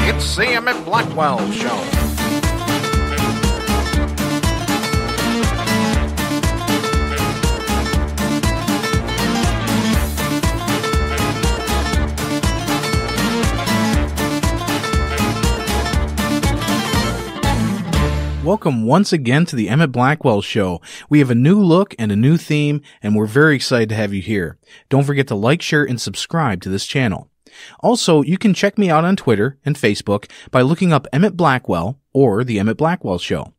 It's the Emit Blackwell Show. Welcome once again to the Emit Blackwell Show. We have a new look and a new theme, and we're very excited to have you here. Don't forget to like, share, and subscribe to this channel. Also, you can check me out on Twitter and Facebook by looking up Emit Blackwell or the Emit Blackwell Show.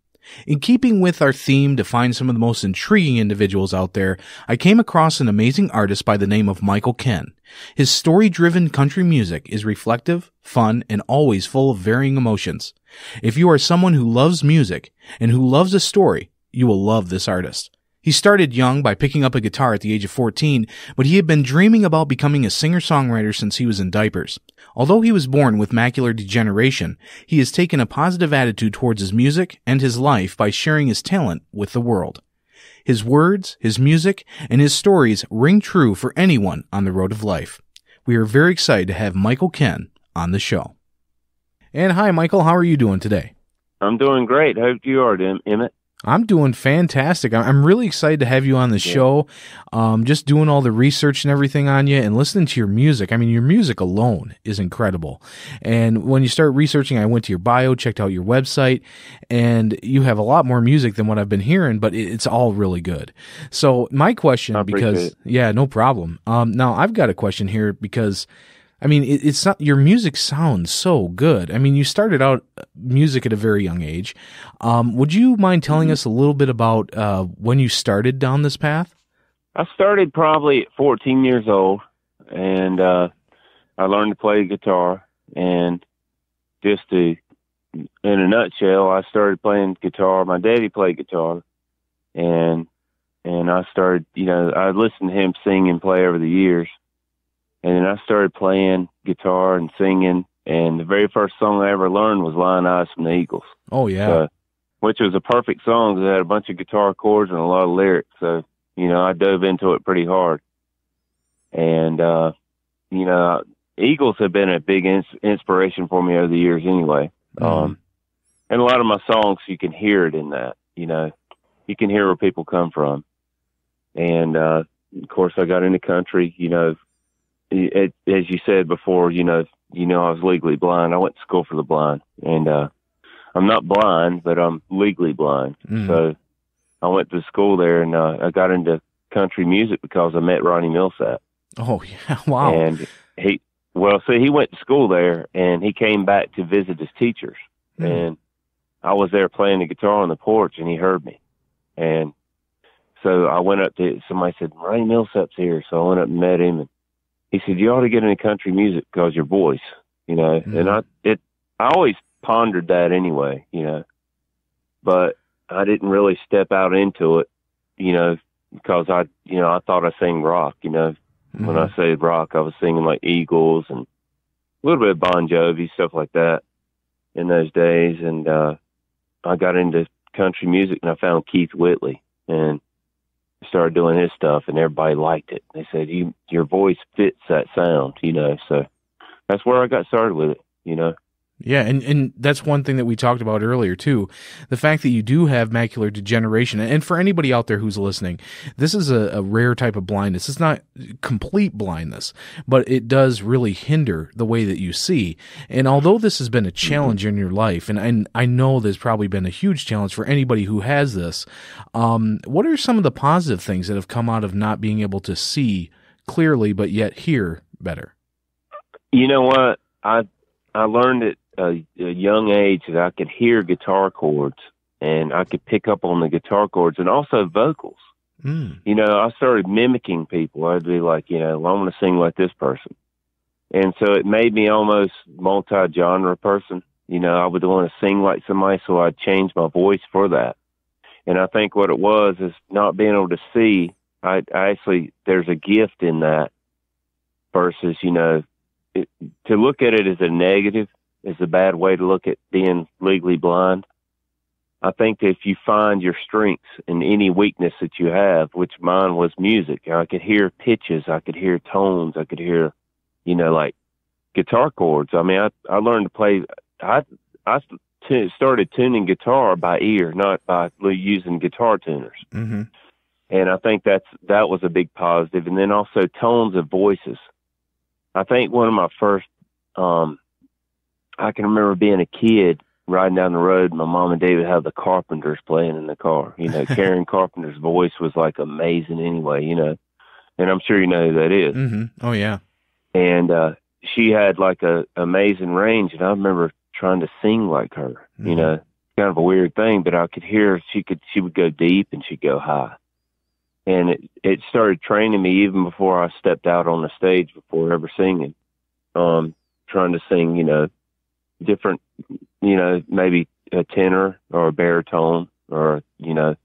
In keeping with our theme to find some of the most intriguing individuals out there, I came across an amazing artist by the name of Michael Ken. His story-driven country music is reflective, fun, and always full of varying emotions. If you are someone who loves music and who loves a story, you will love this artist. He started young by picking up a guitar at the age of 14, but he had been dreaming about becoming a singer-songwriter since he was in diapers. Although he was born with macular degeneration, he has taken a positive attitude towards his music and his life by sharing his talent with the world. His words, his music, and his stories ring true for anyone on the road of life. We are very excited to have Michael Ken on the show. And hi, Michael. How are you doing today? I'm doing great. Hope you are, Emit. I'm doing fantastic. I'm really excited to have you on the show. Just doing all the research and everything on you and listening to your music. I mean, your music alone is incredible. And when you start researching, I went to your bio, checked out your website, and you have a lot more music than what I've been hearing, but it's all really good. So my question, yeah, no problem. Now I've got a question here because I mean, it's not, your music sounds so good. I mean, you started out music at a very young age. Would you mind telling us a little bit about when you started down this path? I started probably at 14 years old, and I learned to play guitar. And in a nutshell, I started playing guitar. My daddy played guitar, and I started, I listened to him sing and play over the years. And then I started playing guitar and singing, and the very first song I ever learned was Lion Eyes from the Eagles. Oh, yeah. Which was a perfect song because it had a bunch of guitar chords and a lot of lyrics. So, I dove into it pretty hard. And, Eagles have been a big inspiration for me over the years anyway. And a lot of my songs, you can hear it in that, you can hear where people come from. And, of course, I got into country, as you said before, I was legally blind. I went to school for the blind, and I'm not blind, but I'm legally blind. So I went to school there, and I got into country music because I met Ronnie Millsap. Oh, yeah. Wow. And he went to school there, and he came back to visit his teachers. And I was there playing the guitar on the porch, and he heard me. And so I went up to, somebody said, Ronnie Millsap's here. So I went up and met him, and he said, you ought to get into country music because your voice, and I always pondered that anyway, but I didn't really step out into it, because I thought I sang rock, when I say rock, I was singing like Eagles and a little bit of Bon Jovi, stuff like that in those days. And, I got into country music and I found Keith Whitley and started doing his stuff, and everybody liked it. They said, your voice fits that sound, so that's where I got started with it, Yeah, and that's one thing that we talked about earlier, too. The fact that you do have macular degeneration, and for anybody out there who's listening, this is a rare type of blindness. It's not complete blindness, but it does really hinder the way that you see. And although this has been a challenge in your life, and I know there's probably been a huge challenge for anybody who has this, what are some of the positive things that have come out of not being able to see clearly but yet hear better? You know what? I learned at a young age that I could hear guitar chords, and I could pick up on the guitar chords and also vocals. I started mimicking people. I'd be like, well, I want to sing like this person. And so it made me almost multi-genre person. I would want to sing like somebody, so I'd change my voice for that. And I think what it was is not being able to see. I actually, there's a gift in that versus, to look at it as a negative is a bad way to look at being legally blind. I think that if you find your strengths in any weakness that you have, which mine was music, I could hear pitches, I could hear tones, I could hear, like guitar chords. I mean, I learned to play. Started tuning guitar by ear, not by using guitar tuners. Mm-hmm. And I think that was a big positive. And then also tones of voices. I think one of my first, I can remember being a kid riding down the road. My mom and Dad would have the Carpenters playing in the car. You know, Karen Carpenter's voice was like amazing anyway, you know, and I'm sure you know who that is. Mm-hmm. Oh, yeah. And she had like a amazing range. And I remember trying to sing like her, mm-hmm. you know, kind of a weird thing, but I could hear she would go deep and she'd go high. And it started training me even before I stepped out on the stage, before ever singing, trying to sing, you know, different, you know, maybe a tenor or a baritone or, you know,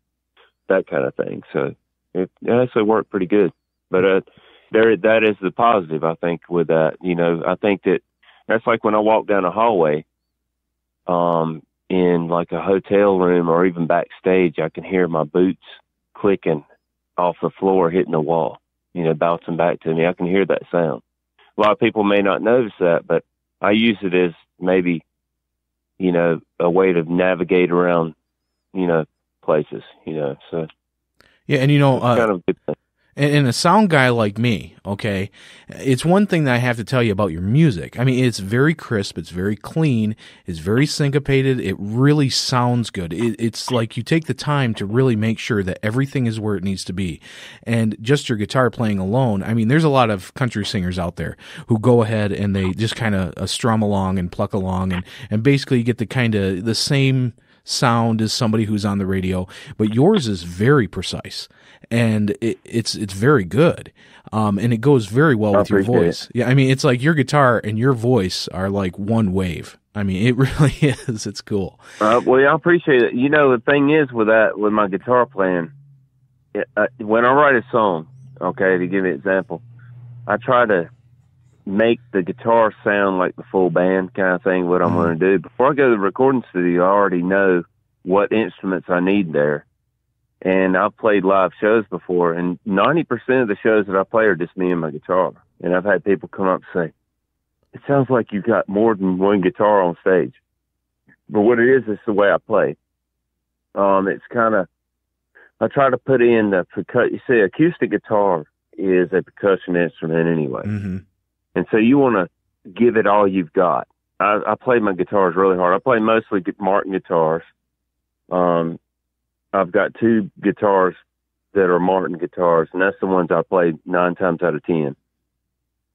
that kind of thing. So it actually worked pretty good. But that is the positive, I think, with that. You know, I think that's like when I walk down a hallway in like a hotel room or even backstage, I can hear my boots clicking off the floor, hitting the wall, you know, bouncing back to me. I can hear that sound. A lot of people may not notice that, but I use it as maybe, you know, a way to navigate around, you know, places, you know, so. Yeah. And, you know, kind of a good thing. And a sound guy like me, okay, it's one thing that I have to tell you about your music. I mean, it's very crisp, it's very clean, it's very syncopated, it really sounds good. It's like you take the time to really make sure that everything is where it needs to be. And just your guitar playing alone, I mean, there's a lot of country singers out there who go ahead and they just kind of strum along and pluck along and basically get the same sound as somebody who's on the radio, but yours is very precise and it's very good. And it goes very well with your voice. Yeah. I mean, it's like your guitar and your voice are like one wave. I mean, it really is. It's cool. Well, I appreciate it. You know, the thing is with my guitar playing, when I write a song, okay, to give you an example, I try to make the guitar sound like the full band kind of thing, what I'm going to do. Before I go to the recording studio, I already know what instruments I need there. And I've played live shows before, and 90% of the shows that I play are just me and my guitar. And I've had people come up and say, it sounds like you've got more than one guitar on stage. But what it is the way I play. It's kind of, I try to put in the percussion. You see, acoustic guitar is a percussion instrument anyway. Mm-hmm. And so you want to give it all you've got. I play my guitars really hard. I play mostly Martin guitars. I've got 2 guitars that are Martin guitars, and that's the ones I play 9 times out of 10.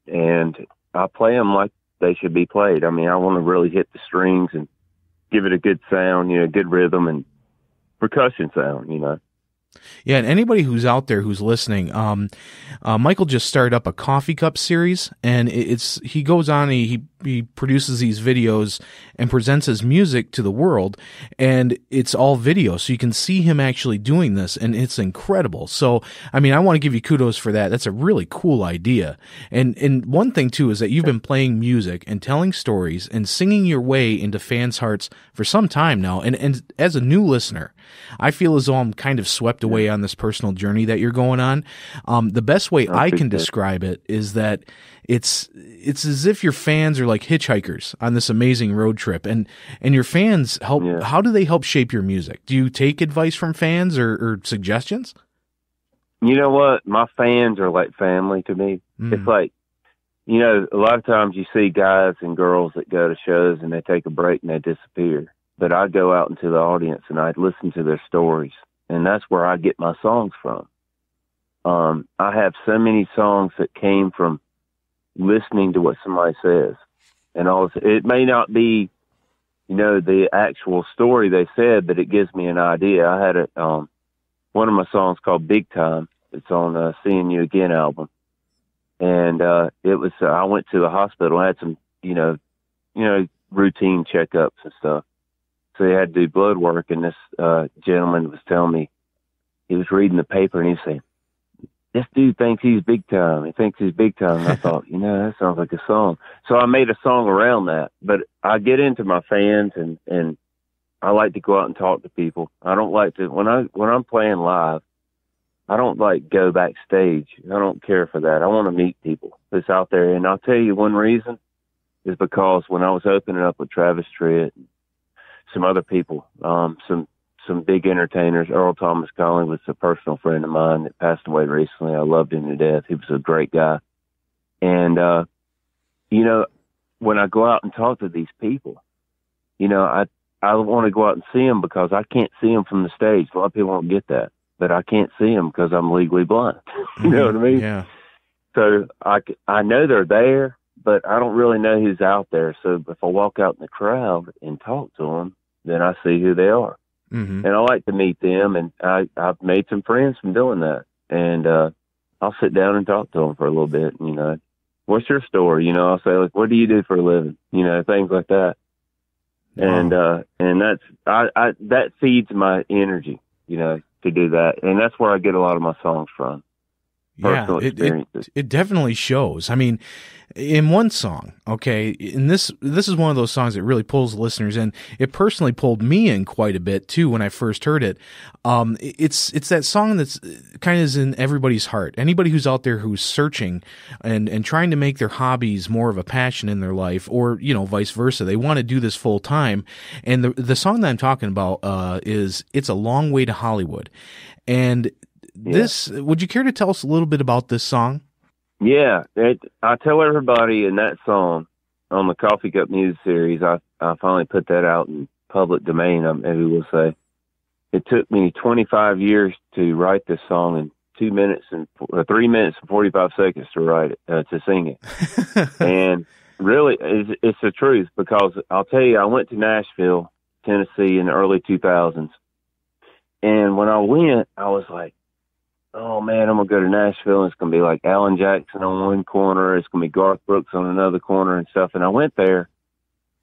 And I play them like they should be played. I mean, I want to really hit the strings and give it a good sound, you know, good rhythm and percussion sound, you know. Yeah, and anybody who's out there who's listening, Michael just started up a coffee cup series, and he goes on, he produces these videos and presents his music to the world, and it's all video, so you can see him actually doing this, and it's incredible. So, I mean, I want to give you kudos for that. That's a really cool idea. And one thing too is that you've been playing music and telling stories and singing your way into fans' hearts for some time now. And as a new listener, I feel as though I'm kind of swept away on this personal journey that you're going on. The best way I can describe it is that it's as if your fans are like hitchhikers on this amazing road trip, and your fans help. Yeah. How do they help shape your music? Do you take advice from fans or suggestions? You know what? My fans are like family to me. It's like, you know, a lot of times you see guys and girls that go to shows and they take a break and they disappear. But I go out into the audience and I listen to their stories, and that's where I get my songs from. I have so many songs that came from listening to what somebody says. And also, it may not be, you know, the actual story they said, but it gives me an idea. I had one of my songs called Big Time. It's on Seein Again album. And it was, I went to the hospital. I had some, you know, routine checkups and stuff. So they had to do blood work, and this gentleman was telling me, he was reading the paper, and he was saying, this dude thinks he's big time. He thinks he's big time. And I thought, you know, that sounds like a song. So I made a song around that. But I get into my fans, and I like to go out and talk to people. I don't like to, when I'm playing live, I don't like go backstage. I don't care for that. I want to meet people that's out there. And I'll tell you one reason. is because when I was opening up with Travis Tritt, some other people, some big entertainers, Earl Thomas Collins was a personal friend of mine that passed away recently. I loved him to death. He was a great guy. And, you know, when I go out and talk to these people, you know, I want to go out and see them because I can't see them from the stage. A lot of people won't get that, but I can't see them because I'm legally blind. You know what I mean? Yeah. So I know they're there, but I don't really know who's out there. So if I walk out in the crowd and talk to them, then I see who they are. Mm-hmm. And I like to meet them, and I've made some friends from doing that. And I'll sit down and talk to them for a little bit. You know, what's your story? You know, I'll say, like, what do you do for a living? You know, things like that. Wow. And that's that feeds my energy, you know, to do that, and that's where I get a lot of my songs from. Yeah, it definitely shows. I mean, in one song, okay, and this is one of those songs that really pulls listeners in. It personally pulled me in quite a bit too when I first heard it. It's that song that's kind of is in everybody's heart. Anybody who's out there who's searching and trying to make their hobbies more of a passion in their life, or you know, vice versa, they want to do this full time. And the song that I'm talking about is "It's a Long Way to Hollywood," and would you care to tell us a little bit about this song? Yeah, I tell everybody in that song on the Coffee Cup Music Series, I finally put that out in public domain, maybe we'll say. It took me 25 years to write this song in 3 minutes and 45 seconds to write it, to sing it. And really, it's the truth, because I'll tell you, I went to Nashville, Tennessee in the early 2000s. And when I went, I was like, oh man, I'm going to go to Nashville, and it's going to be like Alan Jackson on one corner. It's going to be Garth Brooks on another corner and stuff. And I went there,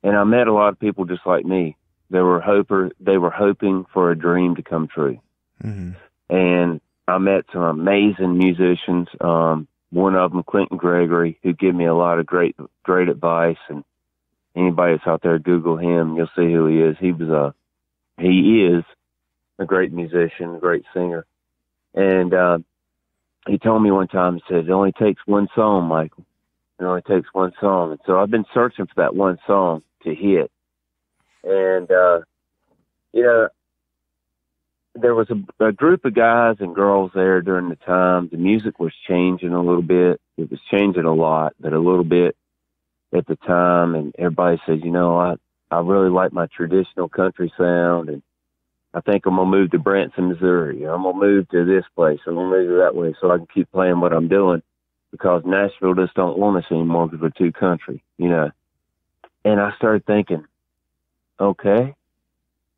and I met a lot of people just like me. They were hoping for a dream to come true. Mm-hmm. And I met some amazing musicians. One of them, Clinton Gregory, who gave me a lot of great advice. And anybody that's out there, Google him, you'll see who he is. He is a great musician, a great singer. And he told me one time, he said, it only takes one song, Michael. It only takes one song. And so I've been searching for that one song to hit. And, you know, there was a group of guys and girls there during the time. The music was changing a little bit. It was changing a lot, but a little bit at the time. And everybody says, you know, I really like my traditional country sound, and I think I'm going to move to Branson, Missouri. I'm going to move to this place. I'm going to move to that way so I can keep playing what I'm doing, because Nashville just don't want us anymore because we're too country, you know. And I started thinking, okay.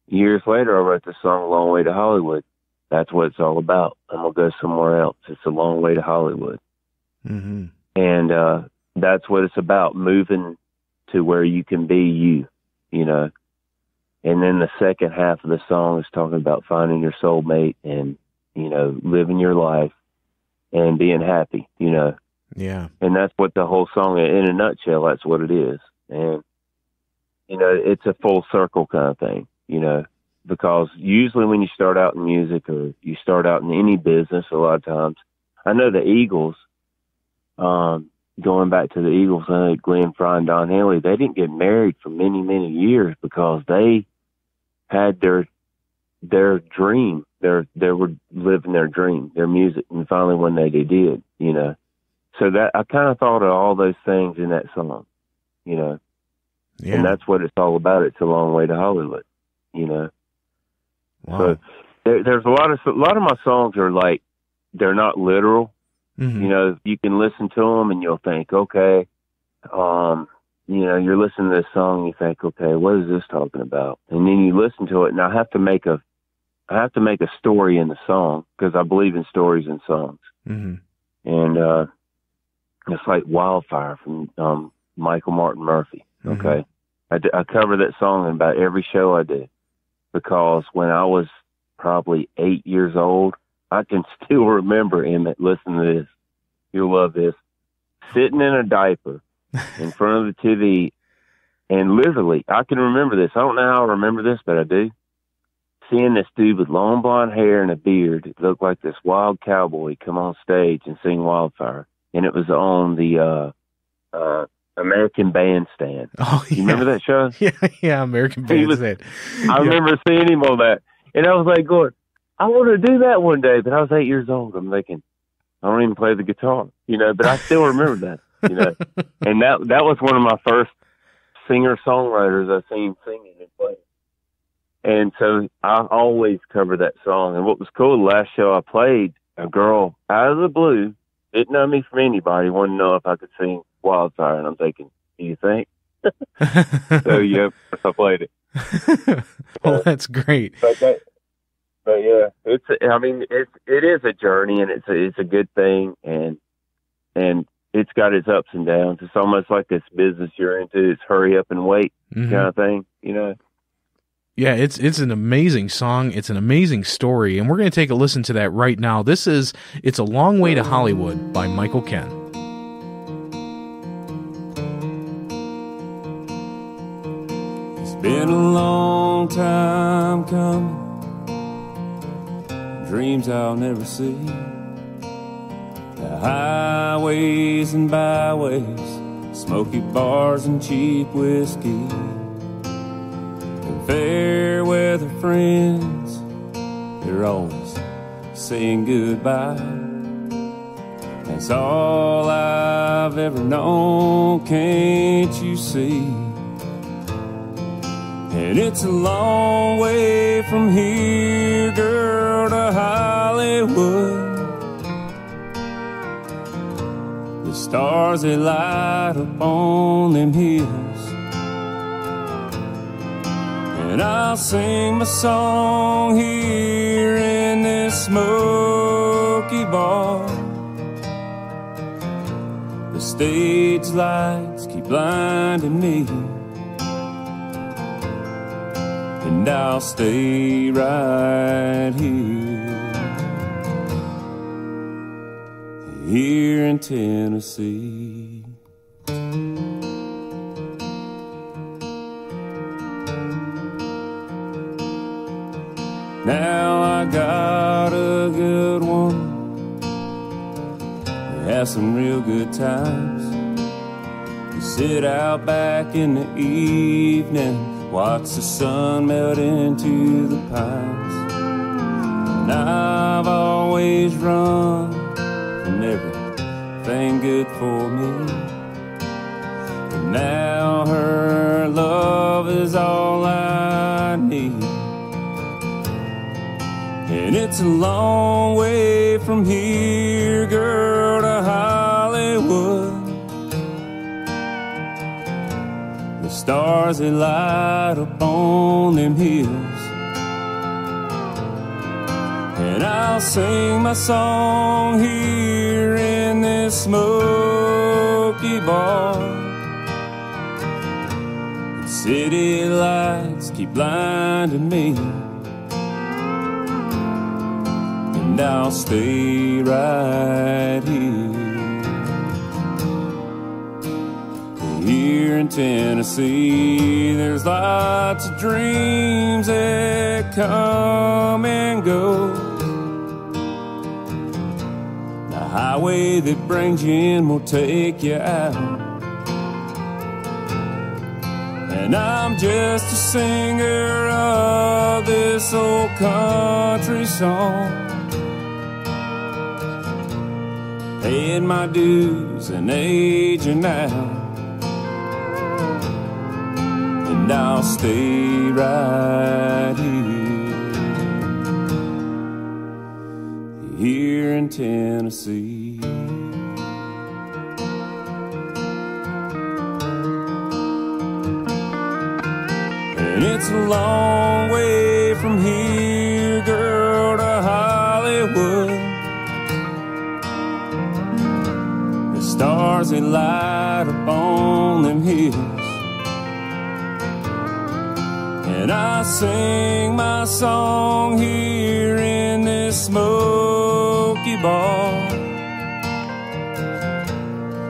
Years later, I wrote the song, Long Way to Hollywood. That's what it's all about. I'm going to go somewhere else. It's a long way to Hollywood. Mm-hmm. And that's what it's about, moving to where you can be you, you know. And then the second half of the song is talking about finding your soulmate and, you know, living your life and being happy, you know. Yeah. And that's what the whole song, in a nutshell, that's what it is. And, you know, it's a full circle kind of thing, you know, because usually when you start out in music or you start out in any business, a lot of times, I know the Eagles, going back to the Eagles, Glenn Frey and Don Henley, they didn't get married for many, many years because they had their dream. They were living their dream, their music, and finally one day they did, you know. So that I kind of thought of all those things in that song, you know. Yeah. And that's what it's all about. It's a long way to Hollywood, you know. Wow. So there's a lot of my songs are like, they're not literal. Mm-hmm. You know, you can listen to them and you'll think, okay, you know, you're listening to this song and you think, okay, what is this talking about? And then you listen to it, and I have to make a story in the song, because I believe in stories in songs. Mm-hmm. And it's like Wildfire from Michael Martin Murphey. Mm-hmm. Okay, I cover that song in about every show I do, because when I was probably 8 years old, I can still remember, Emit, listen to this. You'll love this. Sitting in a diaper in front of the TV, and literally, I can remember this. I don't know how I remember this, but I do. Seeing this dude with long blonde hair and a beard, it looked like this wild cowboy, come on stage and sing Wildfire. And it was on the American Bandstand. Oh, yeah. You remember that show? Yeah, American Bandstand. I remember seeing him on that, and I was like going, I want to do that one day, but I was 8 years old. I'm thinking, I don't even play the guitar, but I still remember that, and that was one of my first singer-songwriters I seen singing and playing. And so I always cover that song. And what was cool, the last show I played, a girl out of the blue, didn't know me from anybody, wanted to know if I could sing Wildfire. And I'm thinking, do you think? So, yeah, I played it. Well, that's great. But yeah, it is a journey, and it's a good thing. And it's got its ups and downs. It's almost like this business you're into. It's hurry up and wait kind of thing, Yeah, it's an amazing song. It's an amazing story, and we're going to take a listen to that right now. This is It's a Long Way to Hollywood by Michael Ken. It's been a long time coming, dreams I'll never see, the highways and byways, smoky bars and cheap whiskey, fair weather friends, they're always saying goodbye. That's all I've ever known, can't you see? And it's a long way from here, girl, to Hollywood. The stars, they light up on them hills, and I'll sing my song here in this smoky bar. The stage lights keep blinding me, and I'll stay right here in Tennessee. Now I got a good woman, we have some real good times. We sit out back in the evening, watch the sun melt into the pines. And I've always run from everything good for me, and now her love is all I need. And it's a long way from here, girl, to Hollywood. The stars, they light up on them hills, and I'll sing my song here in this smoky bar. The city lights keep blinding me, and I'll stay right here in Tennessee. There's lots of dreams that come and go. The highway that brings you in will take you out, and I'm just a singer of this old country song, paying my dues and aging now, and I'll stay right here in Tennessee. And it's a long way from here, girl, to Hollywood. The stars, they light up on them hills, and I sing my song here in this smoky bar.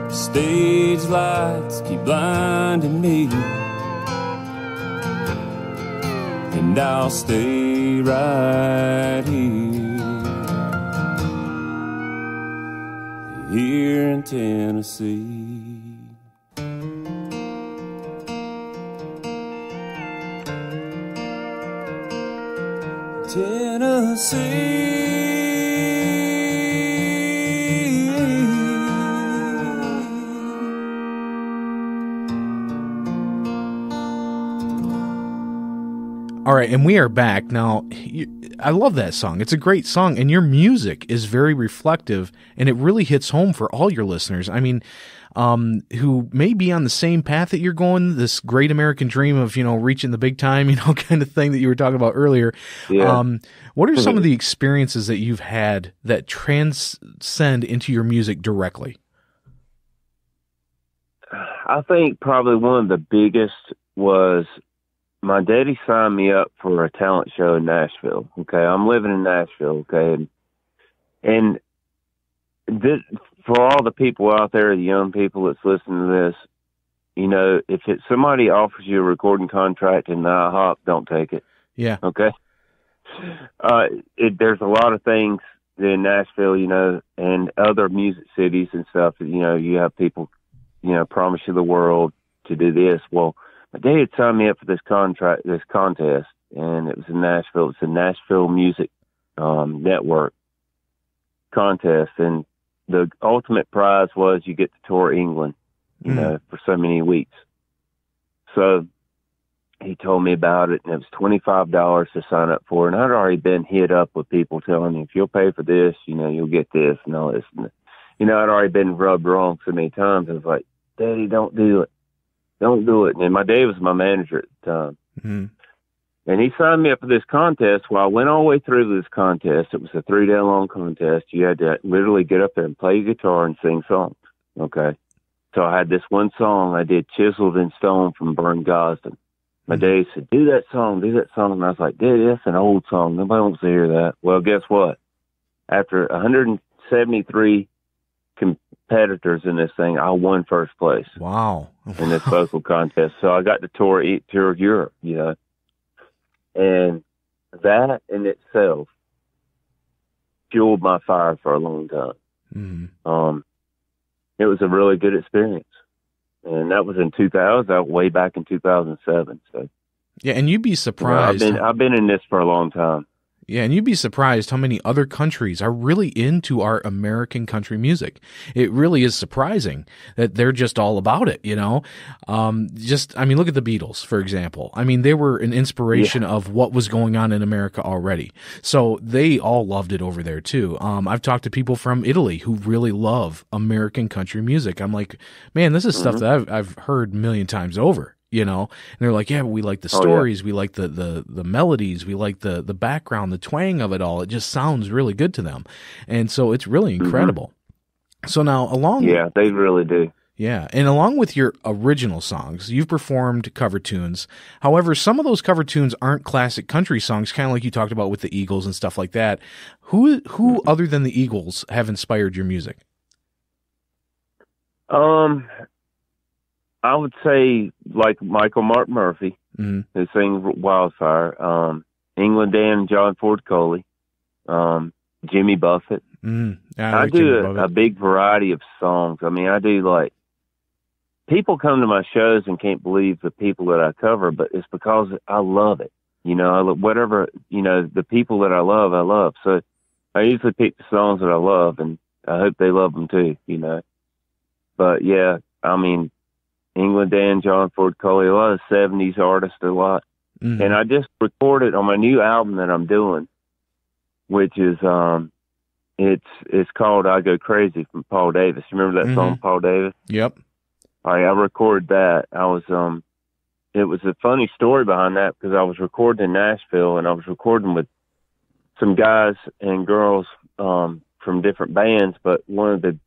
Stage lights keep blinding me, and I'll stay right here in Tennessee. All right, and we are back. Now, I love that song. It's a great song, and your music is very reflective, and it really hits home for all your listeners. I mean, who may be on the same path that you're going, this great American dream of, reaching the big time, kind of thing that you were talking about earlier. Yeah. What are some of the experiences that you've had that transcend into your music directly? I think probably one of the biggest was my daddy signed me up for a talent show in Nashville. Okay. I'm living in Nashville. Okay. And this, for all the people out there, the young people that's listening to this, if somebody offers you a recording contract in IHOP, don't take it. Yeah. Okay. There's a lot of things in Nashville, and other music cities and stuff. You have people, promise you the world to do this. Well, my dad had signed me up for this contest, and it was in Nashville. It's a Nashville Music Network contest, and the ultimate prize was you get to tour England, for so many weeks. So he told me about it, and it was $25 to sign up for it. And I'd already been hit up with people telling me, if you'll pay for this, you'll get this and all this. And, I'd already been rubbed wrong so many times. I was like, Daddy, don't do it. Don't do it. And my dad was my manager at the time. Mm-hmm. And he signed me up for this contest. Well, I went all the way through this contest. It was a 3-day long contest. You had to literally get up there and play guitar and sing songs. Okay. So I had this one song I did, Chiseled in Stone from Burn Gosden. My dad said, do that song. And I was like, Daddy, that's an old song. Nobody wants to hear that. Well, guess what? After 173 competitors in this thing, I won first place. Wow. In this vocal contest. So I got to tour Europe, And that in itself fueled my fire for a long time. Mm-hmm. It was a really good experience. And that was in 2000, way back in 2007. So yeah, and you'd be surprised. I've been in this for a long time. Yeah, and you'd be surprised how many other countries are really into our American country music. It really is surprising that they're just all about it, look at the Beatles, for example. I mean, they were an inspiration of what was going on in America already. So they all loved it over there too. I've talked to people from Italy who really love American country music. I'm like, man, this is stuff that I've heard a million times over. And they're like, yeah, but we like the stories, we like the melodies, we like the background, the twang of it all. It just sounds really good to them. And so it's really incredible. So now yeah, they really do. Yeah. And along with your original songs, you've performed cover tunes. However, some of those cover tunes aren't classic country songs, kind of like you talked about with the Eagles and stuff like that. Who other than the Eagles have inspired your music? I would say like Michael Mark Murphy, who sings Wildfire, England Dan and John Ford Coley, Jimmy Buffett. I do a big variety of songs. I mean, I do people come to my shows and can't believe the people that I cover, but it's because I love it. The people that I love. So I usually pick the songs that I love, and I hope they love them too, But yeah, I mean, England Dan, John Ford Coley, a lot of 70s artists, a lot. Mm-hmm. And I just recorded on my new album that I'm doing, which is, it's called I Go Crazy from Paul Davis. You remember that song, Paul Davis? Yep. All right, I recorded that. It was a funny story behind that because I was recording in Nashville, and I was recording with some guys and girls from different bands, but one of the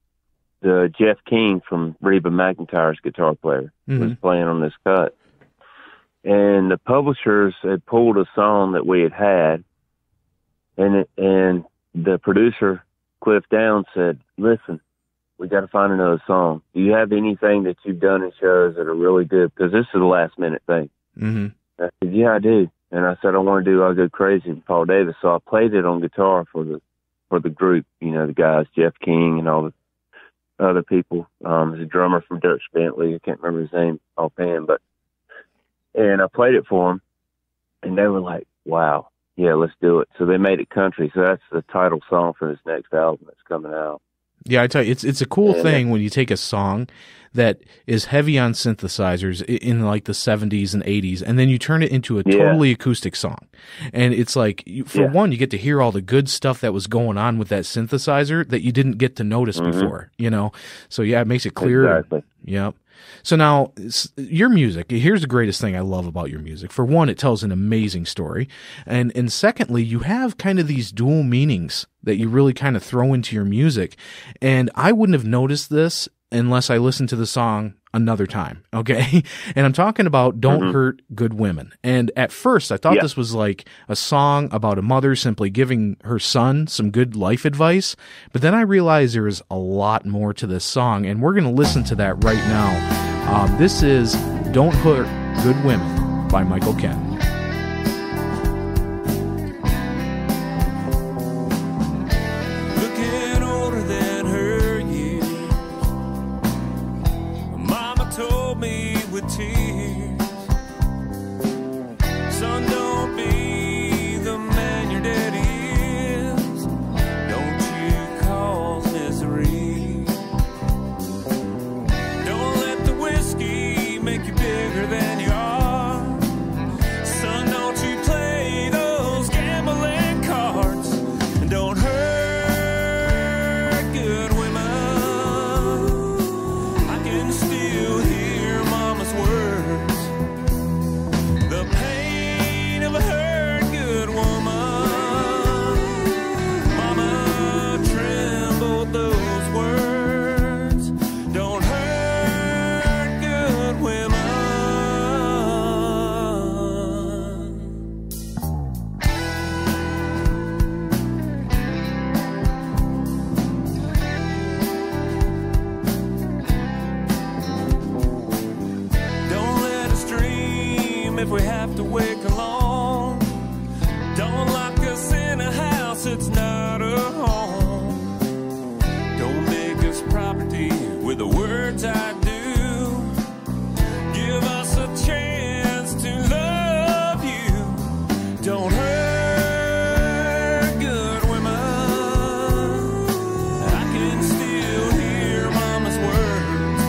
Jeff King from Reba McEntire's guitar player was playing on this cut. And the publishers had pulled a song that we had, and the producer, Cliff Downs, said, listen, we got to find another song. Do you have anything that you've done in shows that are really good? Because this is a last-minute thing. Mm-hmm. I said, yeah, I do. And I said, I want to do I Go Crazy with Paul Davis. So I played it on guitar for the group, the guys, Jeff King and all the other people. There's a drummer from Dirk Bentley. I can't remember his name offhand, and I played it for them, and they were like, wow, yeah, let's do it. So they made it country. So that's the title song for this next album that's coming out. Yeah, I tell you, it's a cool thing when you take a song that is heavy on synthesizers in like the 70s and 80s, and then you turn it into a totally acoustic song. And it's like, for one, you get to hear all the good stuff that was going on with that synthesizer that you didn't get to notice before, you know? So yeah, it makes it clear. Exactly. Yep. So now, your music, here's the greatest thing I love about your music. For one, it tells an amazing story. And secondly, you have kind of these dual meanings that you really kind of throw into your music. And I wouldn't have noticed this unless I listened to the song another time, okay? And I'm talking about Don't Hurt Good Women. And at first, I thought this was like a song about a mother simply giving her son some good life advice. But then I realized there is a lot more to this song, and we're going to listen to that right now. This is Don't Hurt Good Women by Michael Ken. If we have to wake alone, don't lock us in a house, it's not a home. Don't make us property with the words I do. Give us a chance to love you. Don't hurt good women. I can still hear mama's words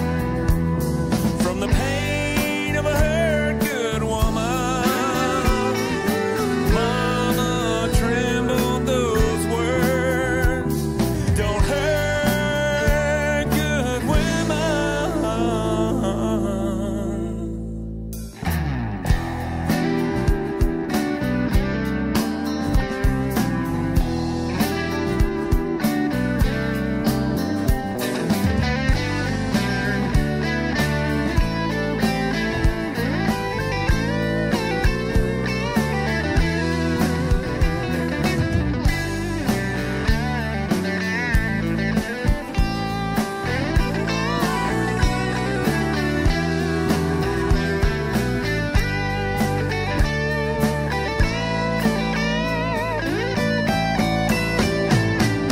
from the pain of a hurt good woman. Mama trembled those words. Don't hurt good women.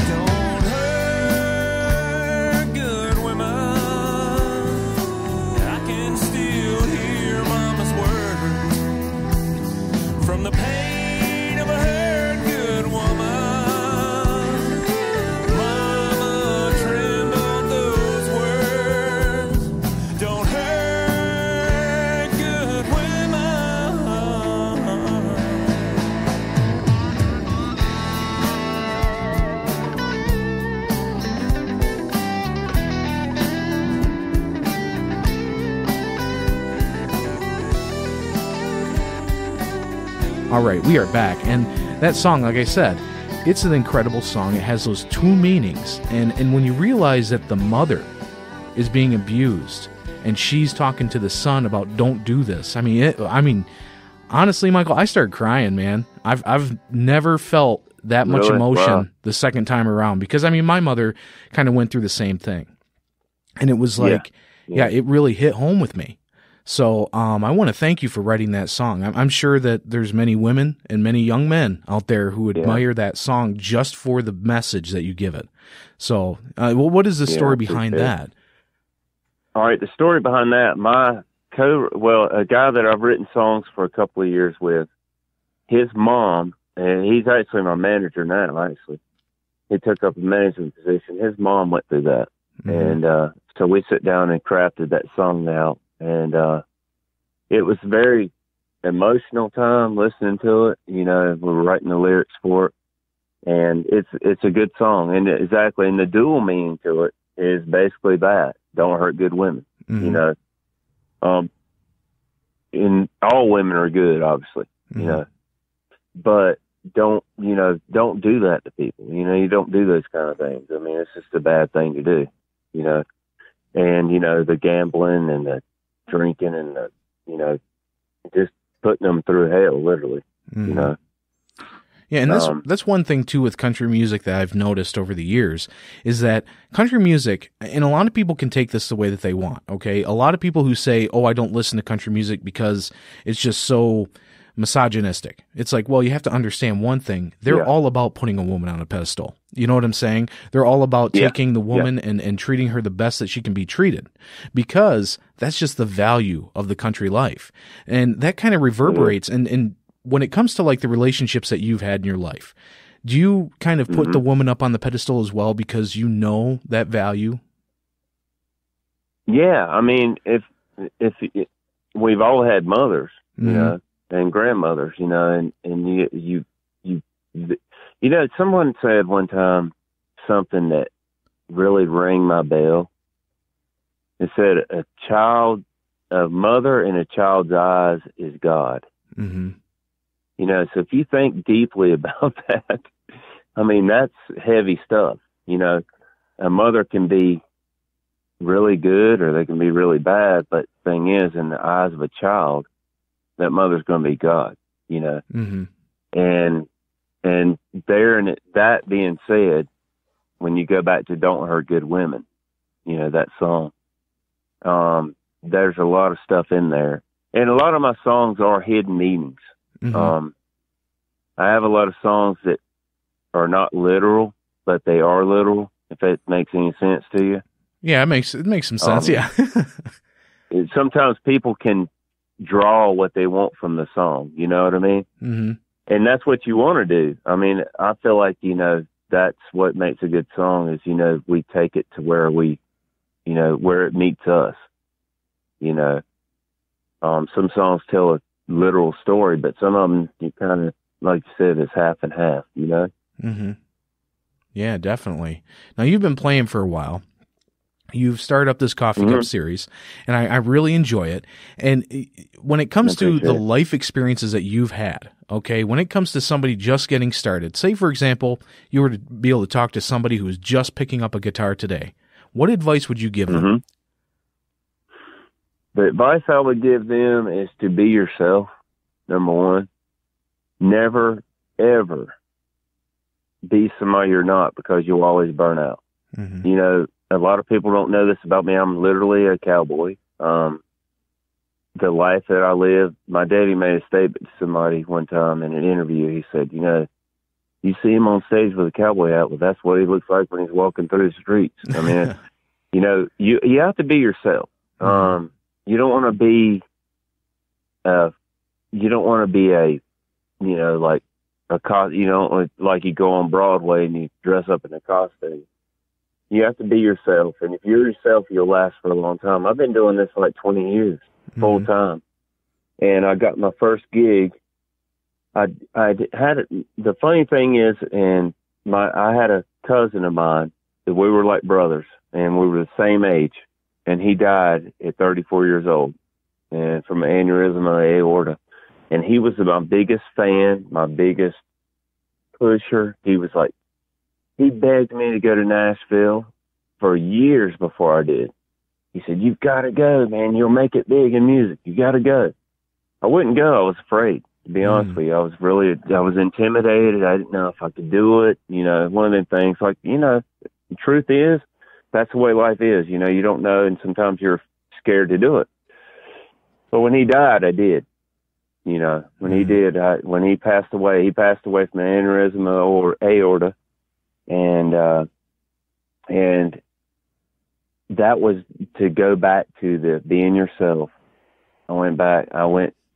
Don't hurt good women. I can still hear mama's words from the pain of a hurt good woman. Mama trembled those words. Don't hurt good women. All right, we are back. And that song, like I said, it's an incredible song. It has those two meanings. And when you realize that the mother is being abused and she's talking to the son about don't do this. I mean, honestly, Michael, I started crying, man. I've never felt that much Really? emotion Wow. the second time around because, I mean, my mother kind of went through the same thing. And it was like, yeah, it really hit home with me. So I want to thank you for writing that song. I'm sure that there's many women and many young men out there who admire that song just for the message that you give it. So what is the story behind that? All right, the story behind that, a guy that I've written songs for a couple of years with, his mom and he's actually my manager now. Actually, he took up a management position. His mom went through that, and so we sit down and crafted that song out, and it was very emotional time listening to it. You know, we were writing the lyrics for it, and it's a good song. And exactly, and the dual meaning to it is basically that: don't hurt good women. You know, and all women are good, obviously. You know, but don't do that to people. You know, you don't do those kind of things. I mean, it's just a bad thing to do. You know, and the gambling and the drinking and the just putting them through hell, literally. You know. Yeah, and that's one thing too with country music that I've noticed over the years is that country music, and a lot of people can take this the way that they want, okay? A lot of people who say, "Oh, I don't listen to country music because it's just so misogynistic." It's like, well, you have to understand one thing. They're all about putting a woman on a pedestal. You know what I'm saying? They're all about taking the woman and treating her the best that she can be treated, because that's just the value of the country life. And that kind of reverberates and when it comes to like the relationships that you've had in your life, do you kind of put the woman up on the pedestal as well because you know that value? Yeah, I mean, if we've all had mothers, you know, and grandmothers, you know, and you someone said one time something that really rang my bell. It said, a mother in a child's eyes is God. You know, so if you think deeply about that, I mean, that's heavy stuff. You know, a mother can be really good or they can be really bad, but the thing is, in the eyes of a child, that mother's going to be God, you know. And that being said, when you go back to Don't Hurt Good Women, you know, that song, there's a lot of stuff in there. And a lot of my songs are hidden meanings. I have a lot of songs that are not literal, but they are literal, if that makes any sense to you. Yeah, it makes some sense, yeah. Sometimes people can draw what they want from the song, you know what I mean? And that's what you want to do. I mean, I feel like, you know, that's what makes a good song is, you know, we take it to where we, you know, where it meets us, you know. Some songs tell a literal story, but some of them you kind of, like you said, is half and half, you know? Yeah, definitely. Now, you've been playing for a while. You've started up this Coffee Cup series, and I really enjoy it. And when it comes to the life experiences that you've had, okay, when it comes to somebody just getting started, say, for example, you were to be able to talk to somebody who is just picking up a guitar today, what advice would you give them? The advice I would give them is to be yourself, number one. Never, ever be somebody you're not, because you'll always burn out. You know, a lot of people don't know this about me. I'm literally a cowboy. The life that I live, my daddy made a statement to somebody one time in an interview. He said, you know, you see him on stage with a cowboy hat, well, that's what he looks like when he's walking through the streets. I mean, you know, you have to be yourself. You don't want to be, you know, like you know, like you go on Broadway and you dress up in a costume. You have to be yourself, and if you're yourself, you'll last for a long time. I've been doing this for like 20 years, full time, and I got my first gig. I had it. The funny thing is, I had a cousin of mine that we were like brothers, and we were the same age, and he died at 34 years old, and from an aneurysm of the aorta. And he was my biggest fan, my biggest pusher. He was like, he begged me to go to Nashville for years before I did. He said, "You've got to go, man. You'll make it big in music. You got to go." I wouldn't go. I was afraid, to be honest with you. I was intimidated. I didn't know if I could do it. You know, one of them things, like, you know, the truth is, that's the way life is. You know, you don't know, and sometimes you're scared to do it. But when he died, I did. You know, when he did, when he passed away from an aneurysm or aorta, and that was to go back to the being yourself. I went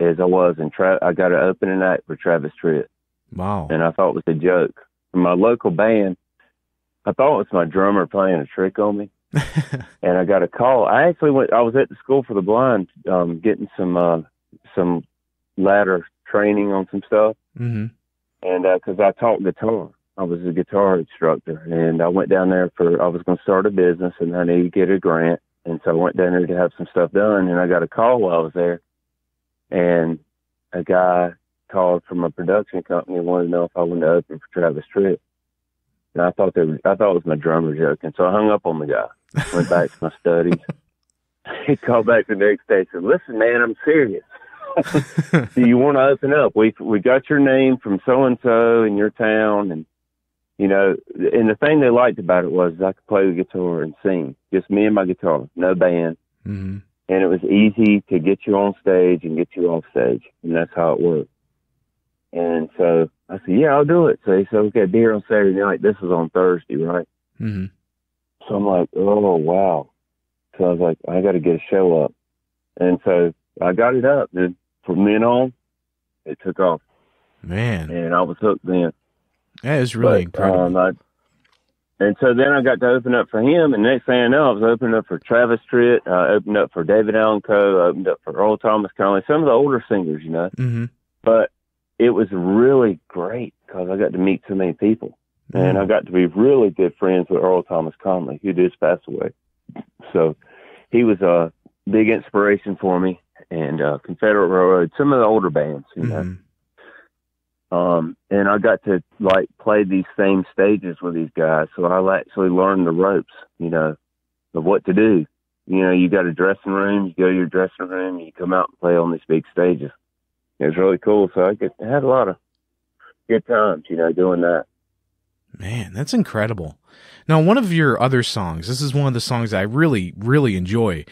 as I was, and I got an opening night for Travis Tritt. Wow. And I thought it was a joke. From my local band, I thought it was my drummer playing a trick on me. And I got a call. I was at the School for the Blind, getting some ladder training on some stuff. Mm-hmm. And because I taught guitar. I was a guitar instructor. And I went down there I was going to start a business, and I needed to get a grant. And so I went down there to have some stuff done. And I got a call while I was there. And a guy called from a production company and wanted to know if I wanted to open for Travis Tritt. And I thought it was my drummer joking. So I hung up on the guy, went back to my studies. He called back the next day and said, "Listen, man, I'm serious. Do you want to open up? We got your name from so-and-so in your town." And, you know, and the thing they liked about it was I could play the guitar and sing. Just me and my guitar, no band. Mm-hmm. And it was easy to get you on stage and get you off stage. And that's how it worked. And so I said, "Yeah, I'll do it." So he said, "Okay, be here on Saturday night." This was on Thursday, right? Mm-hmm. So I'm like, "Oh, wow." So I was like, I got to get a show up. And so I got it up. And from then on, it took off. Man. And I was hooked then. That is really incredible. And so then I got to open up for him. And next thing I know, I was opening up for Travis Tritt. I opened up for David Allen Coe. I opened up for Earl Thomas Conley. Some of the older singers, you know. Mm-hmm. But it was really great because I got to meet so many people. Mm-hmm. And I got to be really good friends with Earl Thomas Conley, who just passed away. So he was a big inspiration for me. And Confederate Railroad, some of the older bands, you know. Mm-hmm. And I got to like play these same stages with these guys. So I actually learned the ropes, you know, of what to do. You know, you got a dressing room, you go to your dressing room, you come out and play on these big stages. It was really cool. So I had a lot of good times, you know, doing that. Man, that's incredible. Now, one of your other songs, this is one of the songs I really, really enjoy.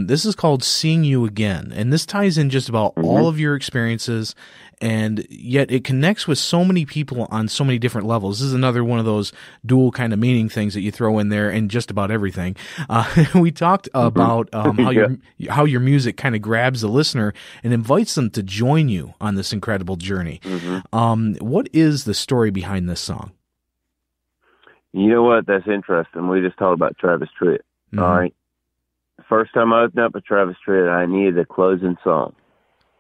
This is called Seeing You Again. And this ties in just about all of your experiences, and yet it connects with so many people on so many different levels. This is another one of those dual kind of meaning things that you throw in there and just about everything. We talked about how your music kind of grabs the listener and invites them to join you on this incredible journey. What is the story behind this song? You know what? That's interesting. We just talked about Travis Tritt. All right. The first time I opened up with Travis Tritt, I needed a closing song.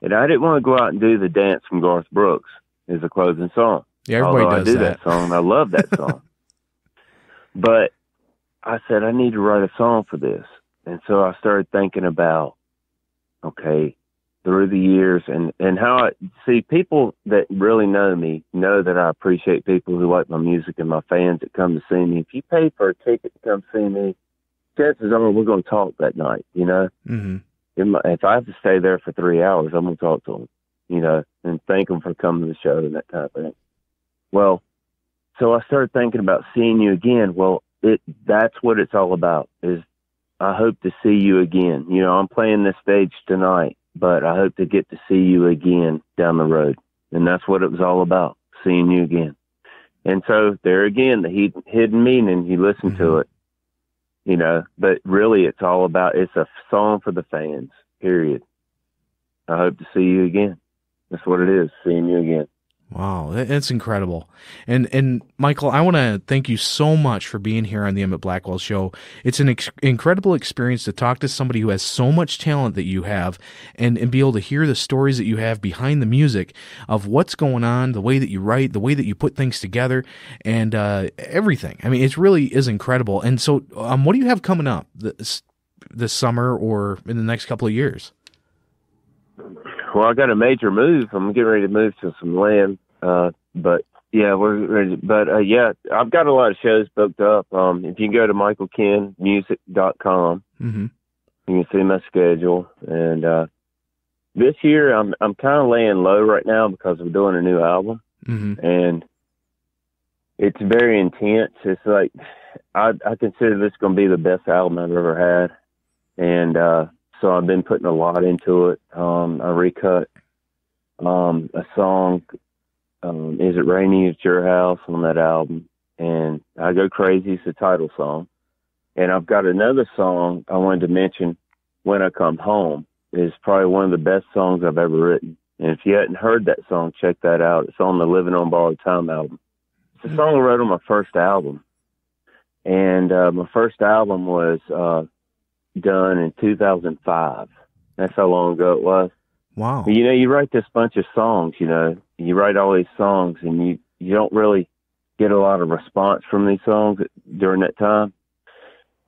And I didn't want to go out and do the dance from Garth Brooks as a closing song. Yeah, everybody does that. I do that song. I love that song. But I said, I need to write a song for this. And so I started thinking about, okay, through the years and how people that really know me know that I appreciate people who like my music and my fans that come to see me. If you pay for a ticket to come see me, chances are we're going to talk that night, you know? Mm-hmm. If I have to stay there for 3 hours, I'm going to talk to them, you know, and thank them for coming to the show and that kind of thing. Well, so I started thinking about seeing you again. Well, that's what it's all about is I hope to see you again. You know, I'm playing this stage tonight, but I hope to get to see you again down the road. And that's what it was all about, seeing you again. And so there again, the hidden meaning, you listen to it, you know, but really it's all about, it's a song for the fans, period. I hope to see you again. That's what it is, seeing you again. Wow, that's incredible. And Michael, I want to thank you so much for being here on the Emit Blackwell Show. It's an incredible experience to talk to somebody who has so much talent that you have and be able to hear the stories that you have behind the music of what's going on, the way that you write, the way that you put things together, and everything. I mean, it really is incredible. And so what do you have coming up this summer or in the next couple of years? Well, I got a major move. I'm getting ready to move to some land. But yeah, we're ready. But yeah, I've got a lot of shows booked up. If you go to michaelkenmusic.com, you can see my schedule. And this year, I'm kind of laying low right now because I'm doing a new album, and it's very intense. It's like I consider this going to be the best album I've ever had, and so I've been putting a lot into it. I recut a song. Is It Rainy at Your House on that album, and I Go Crazy is the title song. And I've got another song I wanted to mention, When I Come Home, is probably one of the best songs I've ever written. And if you hadn't heard that song, check that out. It's on the Living on Borrowed Time album. It's a song I wrote on my first album. And my first album was done in 2005. That's how long ago it was. Wow. You know, you write this bunch of songs, you know. You write all these songs, and you don't really get a lot of response from these songs during that time.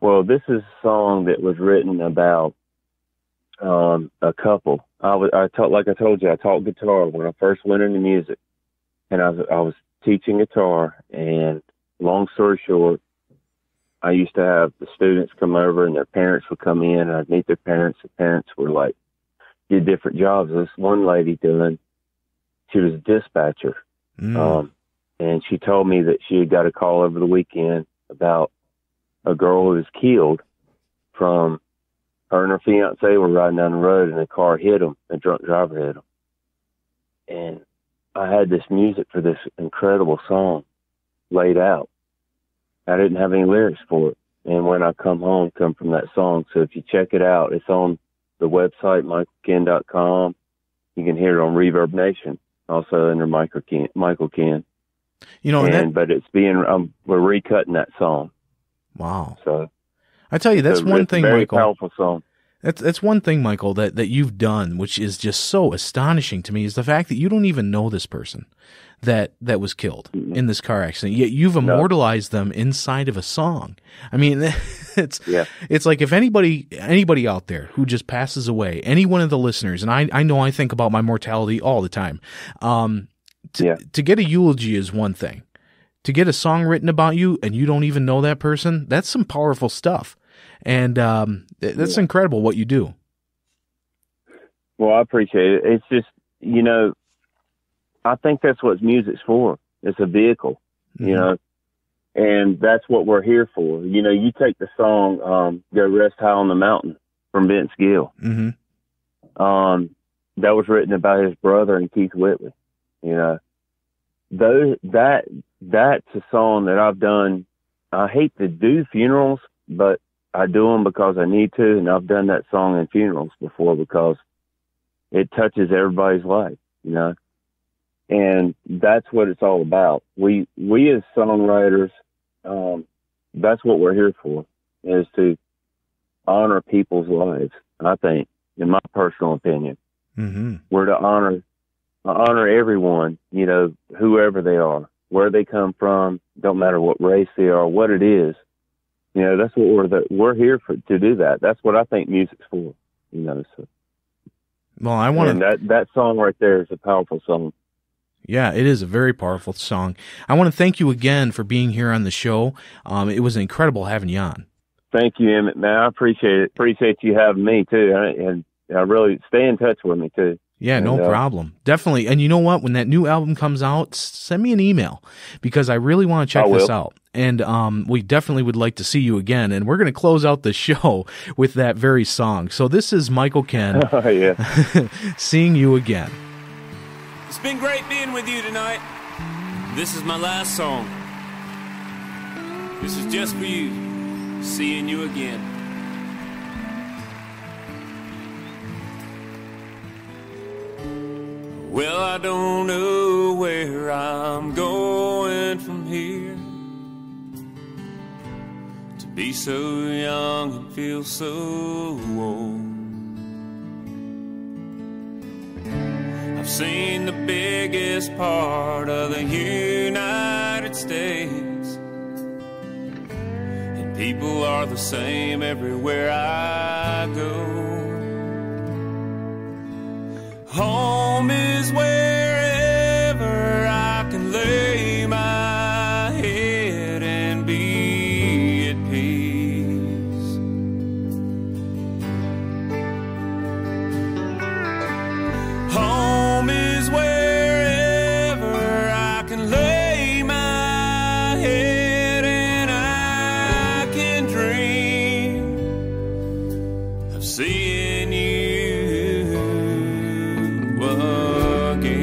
Well, this is a song that was written about a couple. Like I told you, I taught guitar when I first went into music, and I was teaching guitar. And long story short, I used to have the students come over, and their parents would come in, and I'd meet their parents. The parents were like, did different jobs. This one lady she was a dispatcher. And she told me that she had got a call over the weekend about a girl who was killed from her and her fiance were riding down the road, and a car hit them. A drunk driver hit them. And I had this music for this incredible song laid out. I didn't have any lyrics for it. And when I come from that song. So if you check it out, it's on the website, michaelken.com. You can hear it on Reverb Nation, also under Michael Ken. You know, but it's we're recutting that song. Wow. So I tell you, that's one thing, very Michael. Powerful song. That's one thing, Michael, that you've done, which is just so astonishing to me, is the fact that you don't even know this person that was killed in this car accident. Yet you've immortalized them inside of a song. I mean, it's like if anybody out there who just passes away, any one of the listeners, and I know I think about my mortality all the time. To get a eulogy is one thing. To get a song written about you and you don't even know that person, that's some powerful stuff. And that's incredible what you do. Well, I appreciate it. It's just, you know, I think that's what music's for. It's a vehicle, you know, and that's what we're here for. You know, you take the song Go Rest High on the Mountain from Vince Gill. That was written about his brother and Keith Whitley. You know, that's a song that I've done. I hate to do funerals, but I do them because I need to, and I've done that song in funerals before because it touches everybody's life, you know. And that's what it's all about. We as songwriters, that's what we're here for, is to honor people's lives. I think, in my personal opinion, we're to honor everyone, you know, whoever they are, where they come from, don't matter what race they are, what it is. You know, that's what we're here to do that. That's what I think music's for, you know. So, well, I want to. That song right there is a powerful song. Yeah, it is a very powerful song. I want to thank you again for being here on the show. It was incredible having you on. Thank you, Emit, man. I appreciate it. Appreciate you having me too, and I really stay in touch with me too. Yeah, no problem. Definitely. And you know what? When that new album comes out, send me an email because I really want to check this out. And we definitely would like to see you again. And we're going to close out the show with that very song. So this is Michael Ken. Oh, yeah. Seeing You Again. It's been great being with you tonight. This is my last song. This is just for you. Seeing you again. Well, I don't know where I'm going from here. To be so young and feel so old. I've seen the biggest part of the United States, and people are the same everywhere I go. Home is wherever I can lay my head and be at peace. Home is wherever I can lay my head and I can dream of seeing you again.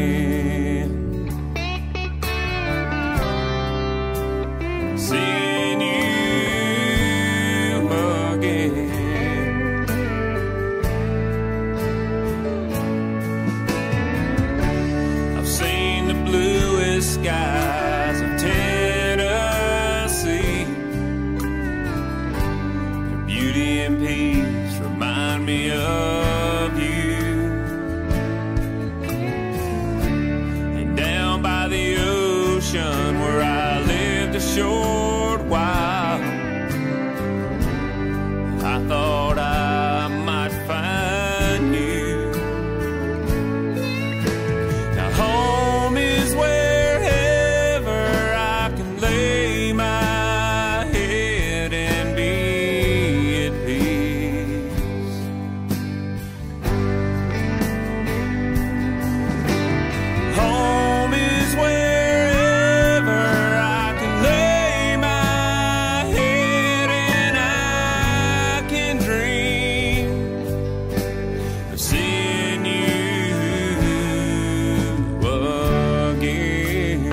skies of Tennessee. Your beauty and peace remind me of you. And down by the ocean where I lived a short while, I thought I might find you. Now home is wherever I can lay my head and be at peace. Home is wherever I can lay my head and I can dream of seeing you again.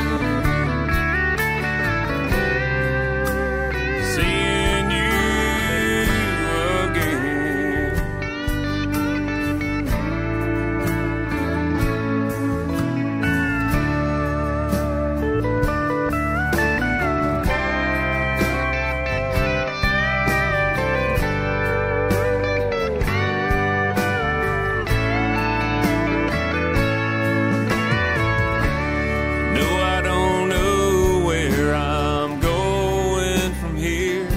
Seeing you again. No, I don't know where I'm going from here.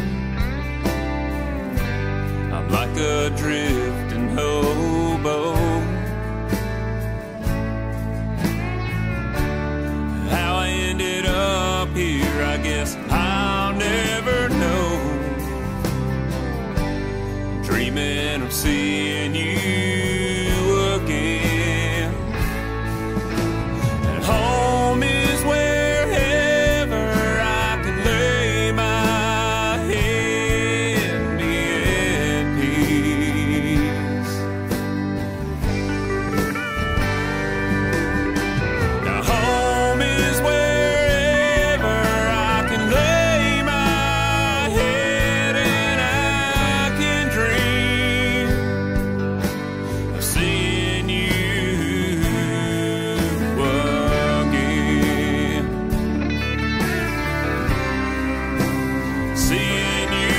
I'm like a drifting hobo. How I ended up here, I guess I'll never know. Dreaming of seeing you again. And home is wherever I can lay my head and be at peace. Now home is wherever I can lay my head and I can dream of seeing you again. Seeing you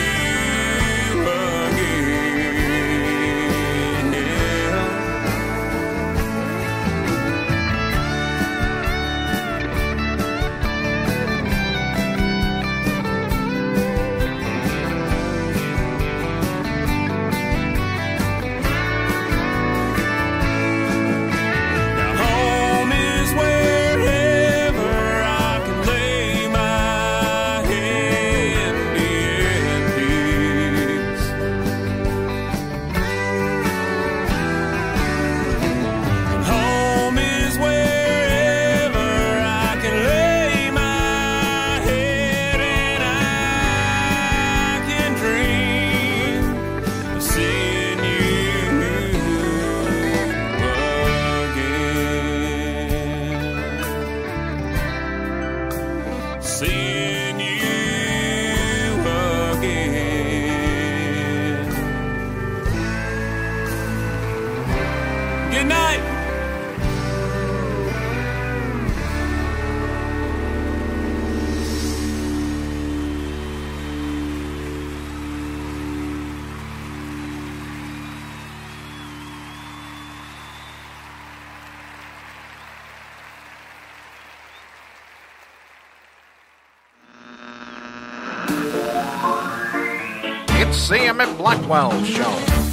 Now home is wherever I can lay my head and be at peace. And home is wherever I can lay my head and I can dream of seeing you again. Seeing you again. Good night. It's the Emit Blackwell Show.